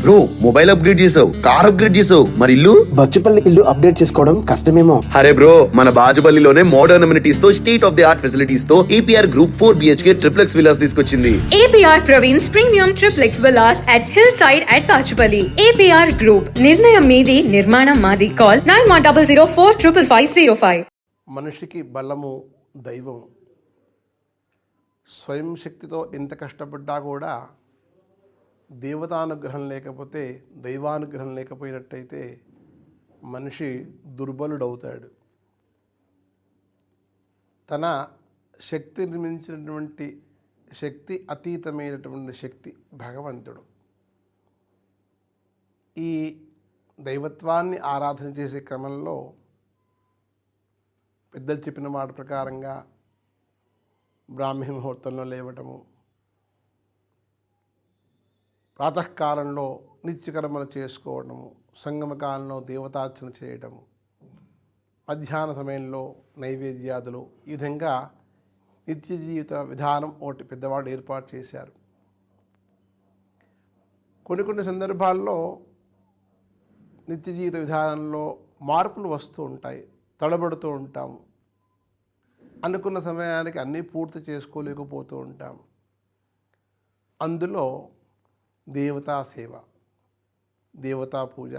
Bro mobile upgrade చేసావు, car upgrade చేసావు, మరి ఇల్లు? బచ్చుపల్లి ఇల్లు అప్డేట్ చేసుకోవడం కష్టమేమో. అరే బ్రో, మన బాజుపల్లిలోనే మోడర్న్ అమ్యూనిటీస్ తో, state of the art facilities తో APR Group 4 BHK triplex villas తీసుకొచ్చింది. APR Praveen's Premium Triplex Villas at Hillside at Pachupalli. APR Group, నిర్ణయం మీది, నిర్మాణం మాది. Call 9100455505. మనిషికి బలము దైవం. స్వయం శక్తితో ఎంత కష్టపడ్డా కూడా దేవతానుగ్రహం లేకపోతే, దైవానుగ్రహం లేకపోయినట్టయితే మనిషి దుర్బలుడవుతాడు. తన శక్తిని మించినటువంటి శక్తి, అతీతమైనటువంటి శక్తి భగవంతుడు. ఈ దైవత్వాన్ని ఆరాధన చేసే క్రమంలో పెద్దలు చెప్పిన మాట ప్రకారంగా బ్రాహ్మీ ముహూర్తంలో లేవటము, ప్రాతకాలంలో నిత్యకర్మలు చేసుకోవడము, సంగమ కాలంలో దేవతార్చన చేయటము, మధ్యాహ్న సమయంలో నైవేద్యాదులు, ఈ విధంగా నిత్య జీవిత విధానం ఒకటి పెద్దవాళ్ళు ఏర్పాటు చేశారు. కొన్ని సందర్భాల్లో నిత్య జీవిత విధానంలో మార్పులు వస్తూ ఉంటాయి, తడబడుతూ ఉంటాము. అనుకున్న సమయానికి అన్నీ పూర్తి చేసుకోలేకపోతూ ఉంటాం. అందులో దేవతా సేవ, దేవతా పూజ,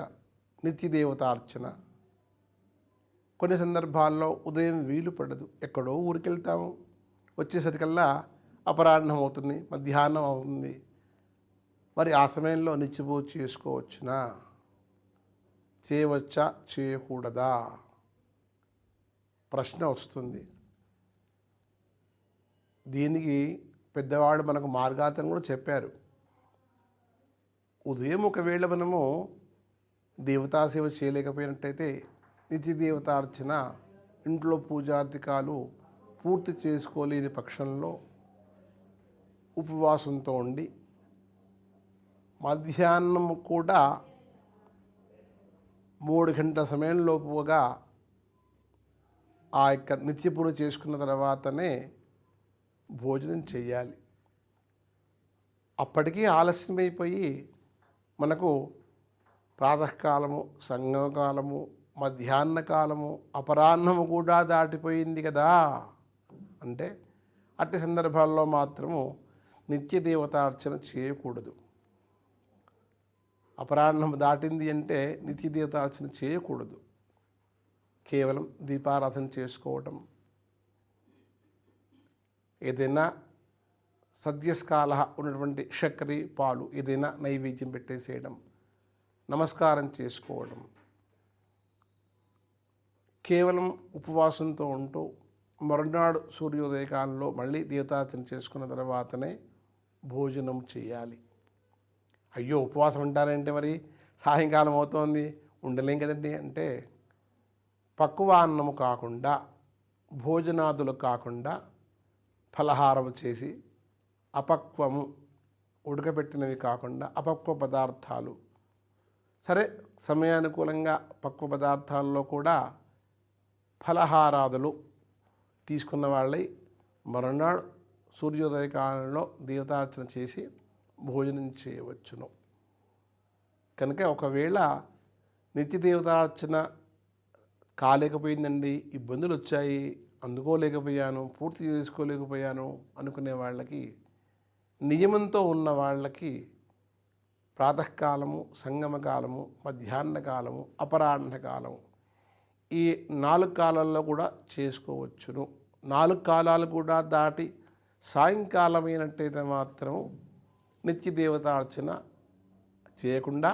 నిత్య దేవతార్చన. కొన్ని సందర్భాల్లో ఉదయం వీలు పడదు, ఎక్కడో ఊరికి వెళ్తాము, వచ్చేసరికల్లా అపరాహ్నం అవుతుంది, మధ్యాహ్నం అవుతుంది. మరి ఆ సమయంలో నిత్యపూజ చేసుకోవచ్చునా, చేయవచ్చా, చేయకూడదా ప్రశ్న వస్తుంది. దీనికి పెద్దవాళ్ళు మనకు మార్గార్థం కూడా చెప్పారు. ఉదయం ఒకవేళ మనము దేవతా సేవ చేయలేకపోయినట్టయితే నిత్య దేవతార్చన, ఇంట్లో పూజాధికాలు పూర్తి చేసుకోలేని పక్షంలో ఉపవాసంతో ఉండి మధ్యాహ్నం కూడా 3 గంటల సమయంలోపుగా ఆ యొక్క నిత్య పూజ చేసుకున్న తర్వాతనే భోజనం చేయాలి. అప్పటికీ ఆలస్యమైపోయి మనకు ప్రాతకాలము, సంగమకాలము, మధ్యాహ్న కాలము, అపరాహ్నము కూడా దాటిపోయింది కదా అంటే అట్టి సందర్భాల్లో మాత్రము నిత్య దేవతార్చన చేయకూడదు. అపరాహ్నం దాటింది అంటే నిత్య దేవతార్చన చేయకూడదు. కేవలం దీపారాధన చేసుకోవటం, ఏదైనా సద్యస్కాల ఉన్నటువంటి చక్కెర, పాలు ఏదైనా నైవేద్యం పెట్టేసేయడం, నమస్కారం చేసుకోవడం, కేవలం ఉపవాసంతో ఉంటూ మరునాడు సూర్యోదయ కాలంలో మళ్ళీ దేవతార్చన చేసుకున్న తర్వాతనే భోజనం చేయాలి. అయ్యో ఉపవాసం ఉంటారంటే మరి సాయంకాలం అవుతోంది ఉండలేం కదండి అంటే, పక్వాన్నము కాకుండా, భోజనాదులు కాకుండా ఫలహారము చేసి, అపక్వము ఉడకబెట్టినవి కాకుండా అపక్వ పదార్థాలు, సరే సమయానుకూలంగా పక్వ పదార్థాల్లో కూడా ఫలహారాదులు తీసుకున్న వాళ్ళై మరునాడు సూర్యోదయ కాలంలో దేవతార్చన చేసి భోజనం చేయవచ్చును. కనుక ఒకవేళ నిత్య దేవతార్చన కాలేకపోయిందండి, ఇబ్బందులు వచ్చాయి, అందుకోలేకపోయాను, పూర్తి చేసుకోలేకపోయాను అనుకునే వాళ్ళకి, నియమంతో ఉన్న వాళ్ళకి ప్రాతకాలము, సంగమకాలము, మధ్యాహ్న కాలము, అపరాహ్న కాలము, ఈ 4 కాలాల్లో కూడా చేసుకోవచ్చును. 4 కాలాలు కూడా దాటి సాయంకాలం అయినట్టయితే మాత్రం నిత్య దేవతార్చన చేయకుండా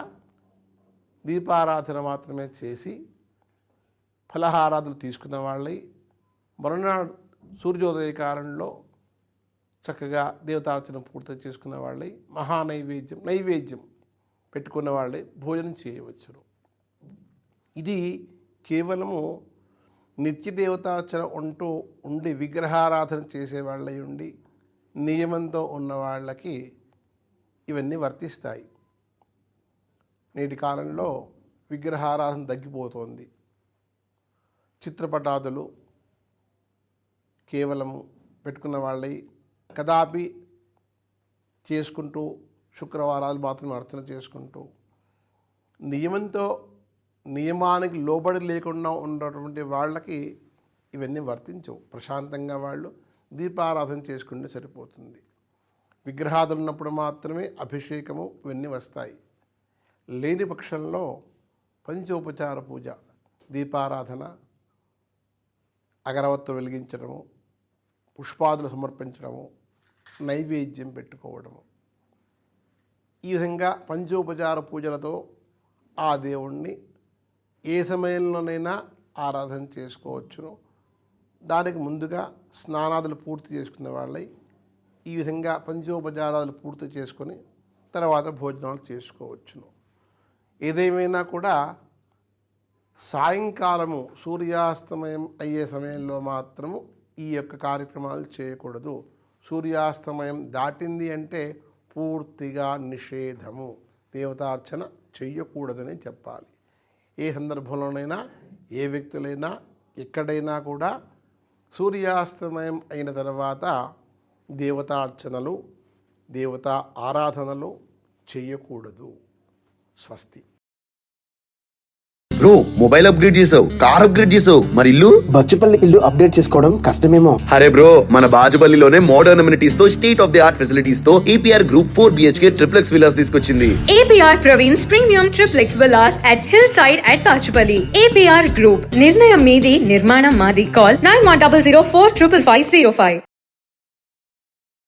దీపారాధన మాత్రమే చేసి ఫలహారాదులు తీసుకున్న వాళ్ళై మరునాడు సూర్యోదయ కాలంలో చక్కగా దేవతార్చన పూర్తి చేసుకున్న వాళ్ళై నైవేద్యం పెట్టుకున్న వాళ్ళై భోజనం చేయవచ్చును. ఇది కేవలము నిత్య దేవతార్చన ఉండి విగ్రహారాధన చేసేవాళ్ళై ఉండి నియమంతో ఉన్న వాళ్ళకి ఇవన్నీ వర్తిస్తాయి. నేటి కాలంలో విగ్రహారాధన తగ్గిపోతోంది. చిత్రపటాదులు కేవలం పెట్టుకున్న వాళ్ళై కదాపి చేసుకుంటూ శుక్రవారాలు మాత్రం అర్చన చేసుకుంటూ నియమానికి లోబడి లేకుండా ఉన్నటువంటి వాళ్ళకి ఇవన్నీ వర్తించవు. ప్రశాంతంగా వాళ్ళు దీపారాధన చేసుకుంటే సరిపోతుంది. విగ్రహాదులు ఉన్నప్పుడు మాత్రమే అభిషేకము ఇవన్నీ వస్తాయి. లేని పక్షంలో పంచోపచార పూజ, దీపారాధన, అగరవత్తులు వెలిగించడము, పుష్పాదులు సమర్పించడము, నైవేద్యం పెట్టుకోవడము, ఈ విధంగా పంచోపచార పూజలతో ఆ దేవుణ్ణి ఏ సమయంలోనైనా ఆరాధన చేసుకోవచ్చును. దానికి ముందుగా స్నానాదులు పూర్తి చేసుకున్న వాళ్ళై ఈ విధంగా పంచోపచారాలు పూర్తి చేసుకొని తర్వాత భోజనాలు చేసుకోవచ్చును. ఏదేమైనా కూడా సాయంకాలము సూర్యాస్తమయం అయ్యే సమయంలో మాత్రము ఈ యొక్క కార్యక్రమాలు చేయకూడదు. సూర్యాస్తమయం దాటింది అంటే పూర్తిగా నిషేధము, దేవతార్చన చెయ్యకూడదని చెప్పాలి. ఏ సందర్భంలోనైనా ఏ వ్యక్తులైనా ఎక్కడైనా కూడా సూర్యాస్తమయం అయిన తర్వాత దేవతార్చనలు, దేవతా ఆరాధనలు చెయ్యకూడదు. స్వస్తి. బ్రో, మొబైల్ అప్గ్రేడ్ చేసావు, కార్ అప్గ్రేడ్ చేసావు, మరి ఇల్లు? బచ్చుపల్లి ఇల్లు అప్డేట్ చేసుకోవడం కష్టమేమో. అరే బ్రో, మన బాజుపల్లిలోనే మోడర్న్ అమ్యూనిటీస్ తో state of the art facilities తో APR Group 4 BHK triplex villas తీసుకొచ్చింది. APR Praveen's Premium Triplex Villas at Hillside at Pachupalli. APR Group. నిర్ణయం మీది, నిర్మాణం మాది. Call 9100455505.